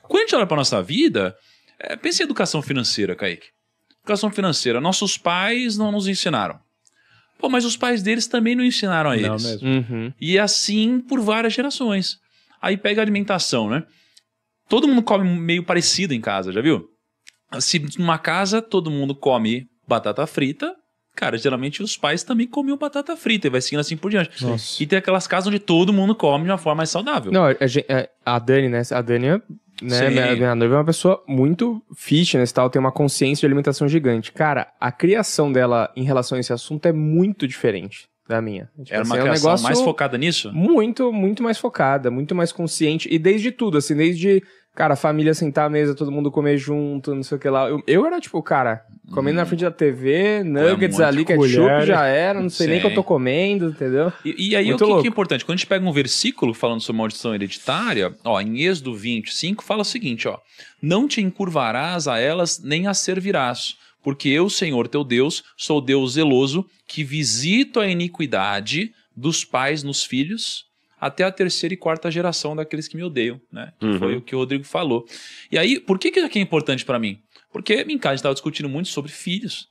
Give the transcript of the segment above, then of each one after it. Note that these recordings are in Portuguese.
Quando a gente olha para nossa vida, pense em educação financeira, Kaique. Educação financeira, nossos pais não nos ensinaram. Pô, mas os pais deles também não ensinaram a eles. Não mesmo. Uhum. E assim por várias gerações. Aí pega a alimentação, né? Todo mundo come meio parecido em casa, já viu? Se numa casa todo mundo come batata frita, cara, geralmente os pais também comiam batata frita e vai seguindo assim por diante. Nossa. E tem aquelas casas onde todo mundo come de uma forma mais saudável. Não, a Dani, né? A Dani, né, minha noiva é uma pessoa muito fitness e tal, tem uma consciência de alimentação gigante. Cara, a criação dela em relação a esse assunto é muito diferente da minha. Tipo, Era uma assim, criação negócio mais focada nisso? muito, muito mais focada, muito mais consciente. E desde tudo, assim, desde, cara, a família sentar à mesa, todo mundo comer junto, não sei o que lá. Eu era tipo, cara, comendo na frente da TV, nuggets ali, ketchup já era, não sei nem o que eu tô comendo, entendeu? E aí o que é importante? Quando a gente pega um versículo falando sobre maldição hereditária, ó, em Êxodo 25 fala o seguinte, ó: não te encurvarás a elas nem as servirás, porque eu, Senhor teu Deus, sou Deus zeloso, que visito a iniquidade dos pais nos filhos até a 3ª e 4ª geração daqueles que me odeiam, né? Que foi o que o Rodrigo falou. E aí, por que isso aqui é importante pra mim? Porque em casa a gente estava discutindo muito sobre filhos.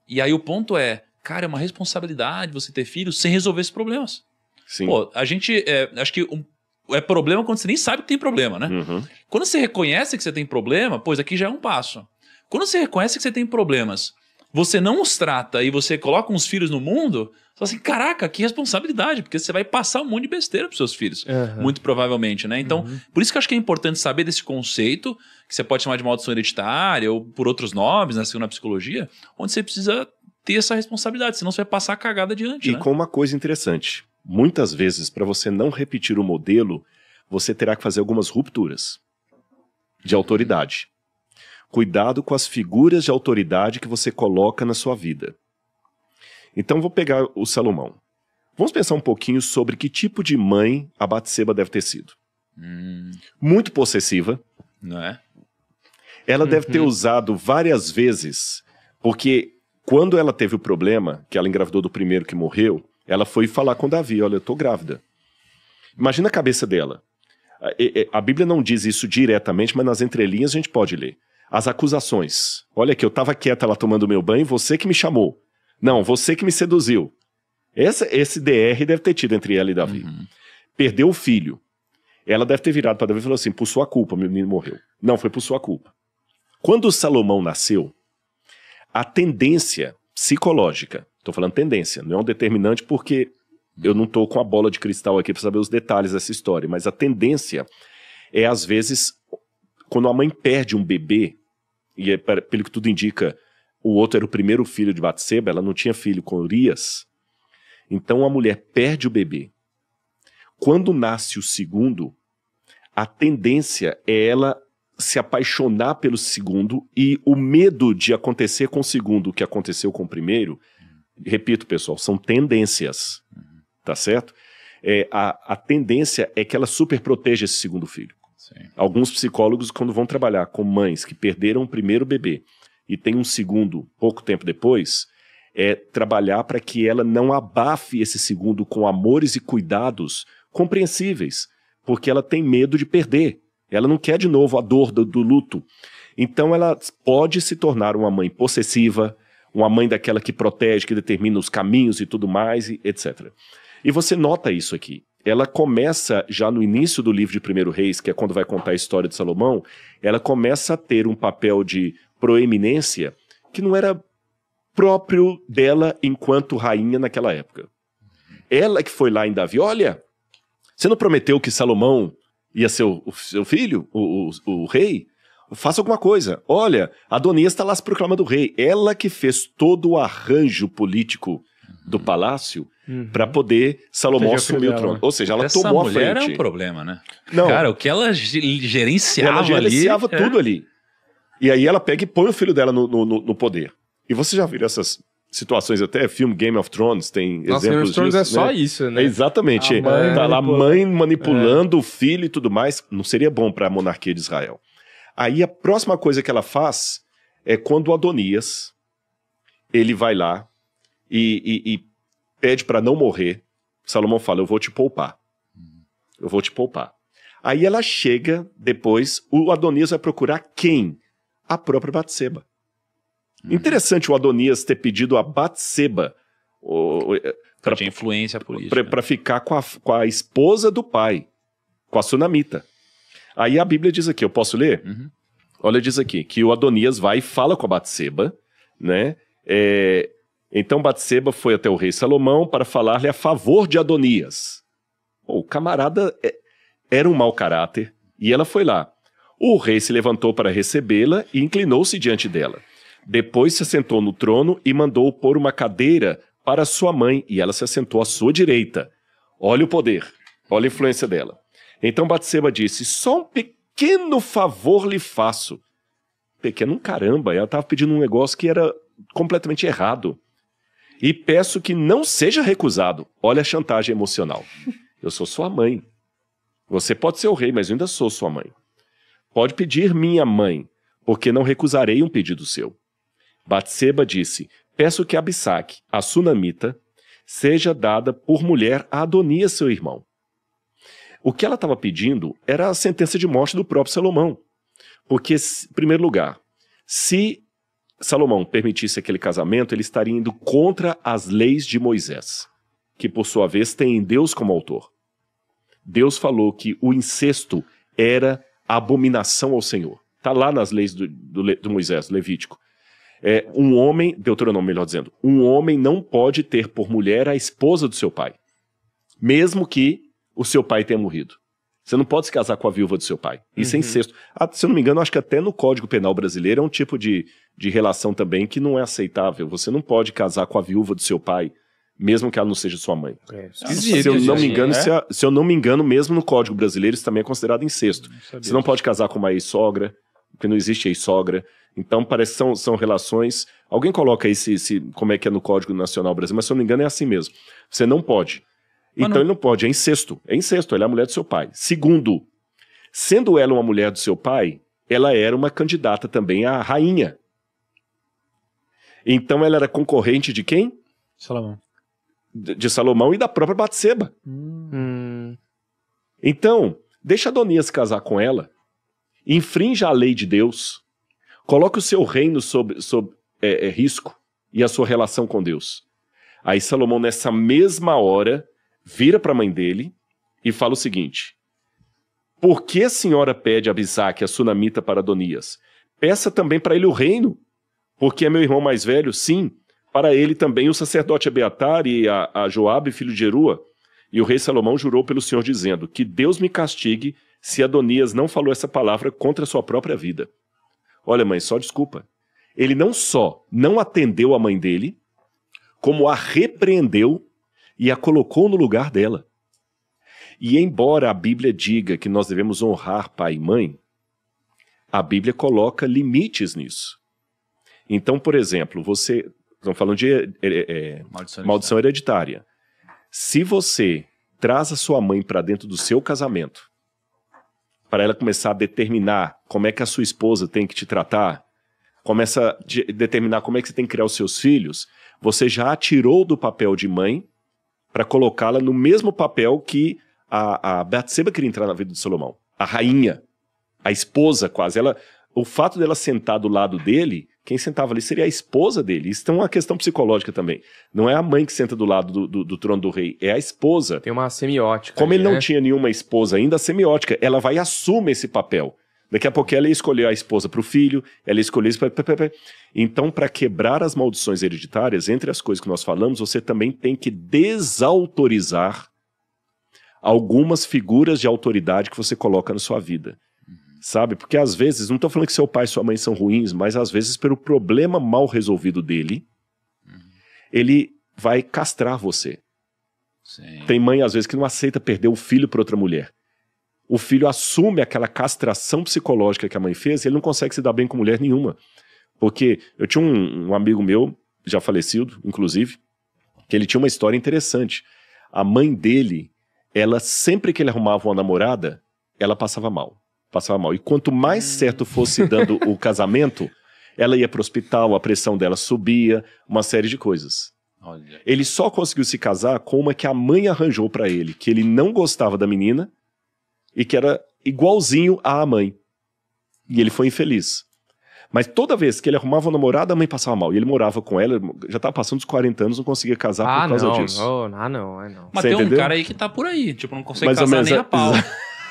E aí o ponto é, cara, é uma responsabilidade você ter filhos sem resolver esses problemas. Sim. Pô, a gente, acho que é problema quando você nem sabe que tem problema, né? Quando você reconhece que você tem problema, pois aqui já é um passo. Quando você reconhece que você tem problemas, você não os trata e você coloca uns filhos no mundo, você fala assim, caraca, que responsabilidade, porque você vai passar um monte de besteira pros seus filhos, muito provavelmente, né? Então, por isso que eu acho que é importante saber desse conceito, que você pode chamar de maldição hereditária ou por outros nomes, né, segundo a psicologia, onde você precisa ter essa responsabilidade, senão você vai passar a cagada adiante, né? E com uma coisa interessante, muitas vezes, para você não repetir o modelo, você terá que fazer algumas rupturas de autoridade. Cuidado com as figuras de autoridade que você coloca na sua vida. Então vou pegar o Salomão. Vamos pensar um pouquinho sobre que tipo de mãe a Batseba deve ter sido. Muito possessiva. Não é? Ela deve ter usado várias vezes, porque quando ela teve o problema, que ela engravidou do primeiro que morreu, ela foi falar com Davi, olha, eu tô grávida. Imagina a cabeça dela. A Bíblia não diz isso diretamente, mas nas entrelinhas a gente pode ler. As acusações. Olha aqui, eu estava quieta lá tomando meu banho, você que me chamou. Não, você que me seduziu. Esse DR deve ter tido entre ela e Davi. Perdeu o filho. Ela deve ter virado para Davi e falou assim, por sua culpa, meu menino morreu. Não, foi por sua culpa. Quando Salomão nasceu, a tendência psicológica, estou falando tendência, não é um determinante porque eu não estou com a bola de cristal aqui para saber os detalhes dessa história, mas a tendência é, às vezes, quando a mãe perde um bebê, e pelo que tudo indica, o outro era o primeiro filho de Batseba, ela não tinha filho com Urias, então a mulher perde o bebê. Quando nasce o segundo, a tendência é ela se apaixonar pelo segundo e o medo de acontecer com o segundo o que aconteceu com o primeiro, repito pessoal, são tendências, tá certo? A tendência é que ela super proteja esse segundo filho. Sim. Alguns psicólogos, quando vão trabalhar com mães que perderam o primeiro bebê e tem um segundo pouco tempo depois, é trabalhar para que ela não abafe esse segundo com amores e cuidados compreensíveis, porque ela tem medo de perder. Ela não quer de novo a dor do luto. Então ela pode se tornar uma mãe possessiva, uma mãe daquela que protege, que determina os caminhos e tudo mais, e etc. E você nota isso aqui. Ela começa, já no início do livro de 1 Reis, que é quando vai contar a história de Salomão, ela começa a ter um papel de proeminência que não era próprio dela enquanto rainha naquela época. Ela que foi lá em Davi, olha, você não prometeu que Salomão ia ser o seu filho, o rei? Faça alguma coisa. Olha, Adonias está lá se proclamando rei. Ela que fez todo o arranjo político do palácio para poder Salomão assumir o trono. Ou seja, ela tomou a frente. Essa mulher é um problema, né? Não. Cara, o que ela gerenciava ali... Ela gerenciava tudo ali. E aí ela pega e põe o filho dela no poder. E você já viu essas situações, até filme Game of Thrones tem Nossa, exemplos disso. Game of Thrones é só isso, né? Exatamente. Tá lá a mãe manipulando o filho e tudo mais. Não seria bom para a monarquia de Israel. Aí a próxima coisa que ela faz é quando o Adonias, ele vai lá e pede para não morrer. Salomão fala, eu vou te poupar. Eu vou te poupar. Aí ela chega, depois, o Adonias vai procurar quem? A própria Batseba. Interessante o Adonias ter pedido a Batseba para ter influência política. Para ficar com a esposa do pai, com a sunamita. Aí a Bíblia diz aqui, eu posso ler? Uhum. Olha, diz aqui, que o Adonias vai e fala com a Batseba, né? Então Batseba foi até o rei Salomão para falar-lhe a favor de Adonias. O camarada era um mau caráter, e ela foi lá. O rei se levantou para recebê-la e inclinou-se diante dela. Depois se assentou no trono e mandou pôr uma cadeira para sua mãe, e ela se assentou à sua direita. Olha o poder, olha a influência dela. Então Batseba disse, só um pequeno favor lhe faço. Pequeno um caramba, ela estava pedindo um negócio que era completamente errado. E peço que não seja recusado. Olha a chantagem emocional. Eu sou sua mãe. Você pode ser o rei, mas eu ainda sou sua mãe. Pode pedir minha mãe, porque não recusarei um pedido seu. Batseba disse, peço que Abissaque, a sunamita, seja dada por mulher a Adonias, seu irmão. O que ela estava pedindo era a sentença de morte do próprio Salomão. Porque, em primeiro lugar, se Salomão permitisse aquele casamento, ele estaria indo contra as leis de Moisés, que por sua vez tem Deus como autor. Deus falou que o incesto era abominação ao Senhor. Está lá nas leis do Moisés, Levítico. Um homem, Deuteronômio melhor dizendo, um homem não pode ter por mulher a esposa do seu pai, mesmo que o seu pai tenha morrido. Você não pode se casar com a viúva do seu pai. Isso é incesto. Se eu não me engano, acho que até no Código Penal brasileiro é um tipo de relação também que não é aceitável. Você não pode casar com a viúva do seu pai, mesmo que ela não seja sua mãe. Se eu não me engano, mesmo no Código brasileiro, isso também é considerado incesto. Você não pode casar com uma ex-sogra, porque não existe ex-sogra. Então, parece que são relações... Alguém coloca aí como é que é no Código Nacional Brasileiro, mas se eu não me engano é assim mesmo. Você não pode. Então ele não pode, é incesto, ela é a mulher do seu pai. Segundo, sendo ela uma mulher do seu pai, ela era uma candidata também à rainha. Então ela era concorrente de quem? Salomão. De Salomão e da própria Batseba. Então, deixa Adonias casar com ela, infrinja a lei de Deus, coloque o seu reino sob risco e a sua relação com Deus. Aí Salomão, nessa mesma hora, vira para a mãe dele e fala o seguinte, por que a senhora pede a Abissaque, a sunamita, para Adonias? Peça também para ele o reino, porque é meu irmão mais velho, sim, para ele também o sacerdote Abiatar e a Joabe, filho de Jerua. E o rei Salomão jurou pelo Senhor, dizendo, que Deus me castigue se Adonias não falou essa palavra contra a sua própria vida. Olha, mãe, só desculpa. Ele não só não atendeu a mãe dele, como a repreendeu e a colocou no lugar dela. E embora a Bíblia diga que nós devemos honrar pai e mãe, a Bíblia coloca limites nisso. Então, por exemplo, estamos falando de maldição hereditária. Se você traz a sua mãe para dentro do seu casamento, para ela começar a determinar como é que a sua esposa tem que te tratar, começa a determinar como é que você tem que criar os seus filhos, você já a tirou do papel de mãe para colocá-la no mesmo papel que a Batseba queria entrar na vida de Salomão. A rainha, a esposa quase. O fato dela sentar do lado dele, quem sentava ali seria a esposa dele. Isso é uma questão psicológica também. Não é a mãe que senta do lado do trono do rei, é a esposa. Tem uma semiótica. Como ele não tinha nenhuma esposa ainda, a semiótica, ela vai e assume esse papel. Daqui a pouco ela ia escolher a esposa para o filho, ela ia escolher isso para... Então, para quebrar as maldições hereditárias, entre as coisas que nós falamos, você também tem que desautorizar algumas figuras de autoridade que você coloca na sua vida. Sabe? Porque às vezes, não estou falando que seu pai e sua mãe são ruins, mas às vezes pelo problema mal resolvido dele, ele vai castrar você. Sim. Tem mãe às vezes que não aceita perder o filho para outra mulher. O filho assume aquela castração psicológica que a mãe fez e ele não consegue se dar bem com mulher nenhuma. Porque eu tinha um amigo meu, já falecido, inclusive, que ele tinha uma história interessante. A mãe dele, ela sempre que ele arrumava uma namorada, ela passava mal. E quanto mais certo fosse dando o casamento, ela ia para o hospital, a pressão dela subia, uma série de coisas. Olha. Ele só conseguiu se casar com uma que a mãe arranjou para ele, que ele não gostava da menina, e que era igualzinho à mãe. E ele foi infeliz. Mas toda vez que ele arrumava uma namorada, a mãe passava mal. E ele morava com ela, já tava passando dos 40 anos, não conseguia casar por causa disso. Não. Mas Você tem entendeu? um cara aí que tá por aí, tipo, não consegue Mais ou casar menos, nem a pau.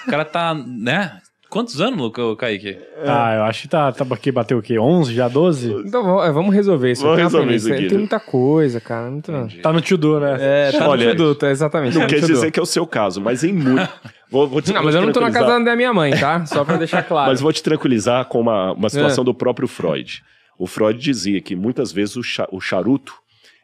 O cara tá, né? Quantos anos, Kaique? Eu acho que tá aqui, bateu o quê? 11, já 12? Então vamos resolver isso. Vamos Tem uma resolver premissa, isso aqui. Tem muita coisa, cara. Muito... Tá no Tudor, né? Tá Olha, no tudo, exatamente. Não tá no quer tudo. dizer que é o seu caso, mas em muito... Vou te Não, mas eu não tô na tranquilizar. casa da minha mãe, tá? Só pra deixar claro. Mas vou te tranquilizar com uma situação do próprio Freud. O Freud dizia que muitas vezes o charuto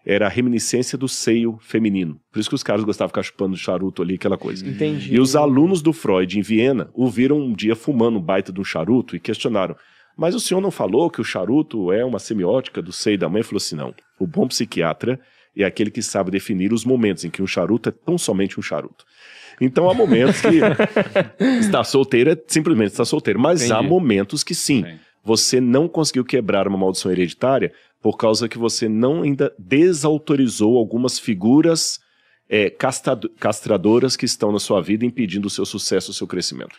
era a reminiscência do seio feminino. Por isso que os caras gostavam de ficar chupando charuto ali, aquela coisa. Entendi. E os alunos do Freud em Viena o viram um dia fumando um baita de um charuto e questionaram: mas o senhor não falou que o charuto é uma semiótica do seio da mãe? Ele falou assim: não. O bom psiquiatra é aquele que sabe definir os momentos em que um charuto é tão somente um charuto. Então há momentos que estar solteiro é simplesmente estar solteiro. Mas há momentos que sim. Você não conseguiu quebrar uma maldição hereditária por causa que você não ainda desautorizou algumas figuras castradoras que estão na sua vida impedindo o seu sucesso, o seu crescimento.